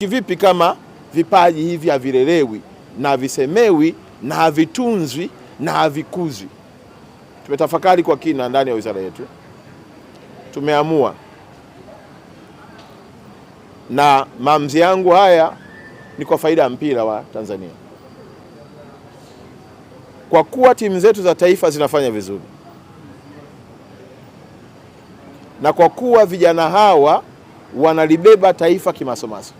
Kivipi kama vipaji hivi havilelewi na havisemewi na havitunzwi na havikuzwi? Tumetafakari kwa kina ndani ya wizara yetu. Tumeamua, na maamuzi yangu haya ni kwa faida ya mpira wa Tanzania. Kwa kuwa timu zetu za taifa zinafanya vizuri, na kwa kuwa vijana hawa wanalibeba taifa kimasomaso,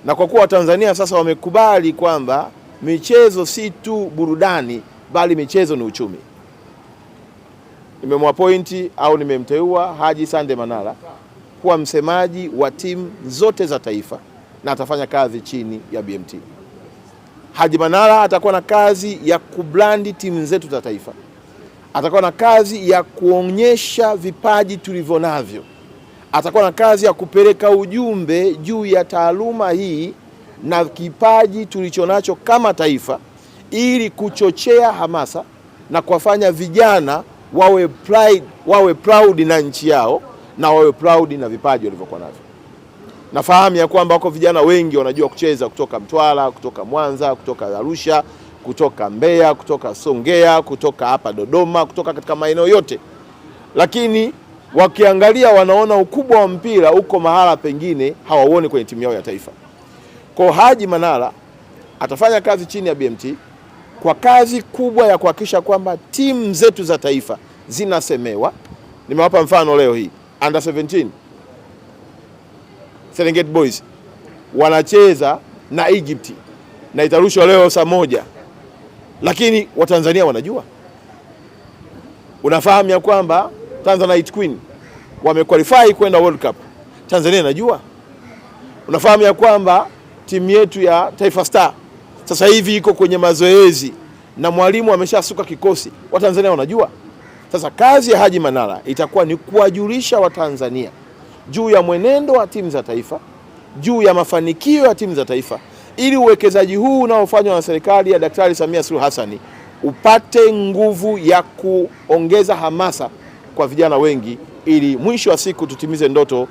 na kwa kuwa Tanzania sasa wamekubali kwamba michezo si tu burudani bali michezo ni uchumi, nimemwapointi au nimemteua Haji Sande Manara kuwa msemaji wa timu zote za taifa na atafanya kazi chini ya BMT. Haji Manara atakuwa na kazi ya kublandi timu zetu za taifa, atakuwa na kazi ya kuonyesha vipaji tulivyo navyo, atakuwa na kazi ya kupeleka ujumbe juu ya taaluma hii na kipaji tulichonacho kama taifa, ili kuchochea hamasa na kuwafanya vijana wawe proud na nchi yao na wawe proud na vipaji walivyokuwa navyo. Nafahamu ya kwamba wako vijana wengi wanajua kucheza kutoka Mtwara, kutoka Mwanza, kutoka Arusha, kutoka Mbeya, kutoka Songea, kutoka hapa Dodoma, kutoka katika maeneo yote, lakini wakiangalia wanaona ukubwa wa mpira uko mahala pengine hawauoni kwenye timu yao ya taifa. Kwa Haji Manara atafanya kazi chini ya BMT kwa kazi kubwa ya kuhakikisha kwamba timu zetu za taifa zinasemewa. Nimewapa mfano leo hii, under 17 Serengeti Boys wanacheza na Egypt na itarushwa leo saa 1, lakini Watanzania wanajua. Unafahamu ya kwamba Tanzanite Queen wamequalify kwenda World Cup, Tanzania inajua. Unafahamu ya kwamba timu yetu ya Taifa Star sasa hivi iko kwenye mazoezi na mwalimu ameshasuka kikosi, Watanzania wanajua. Sasa kazi ya Haji Manara itakuwa ni kuwajulisha Watanzania juu ya mwenendo wa timu za taifa, juu ya mafanikio ya timu za taifa, ili uwekezaji huu unaofanywa na serikali ya Daktari Samia Suluhu Hassan upate nguvu ya kuongeza hamasa kwa vijana wengi, ili mwisho wa siku tutimize ndoto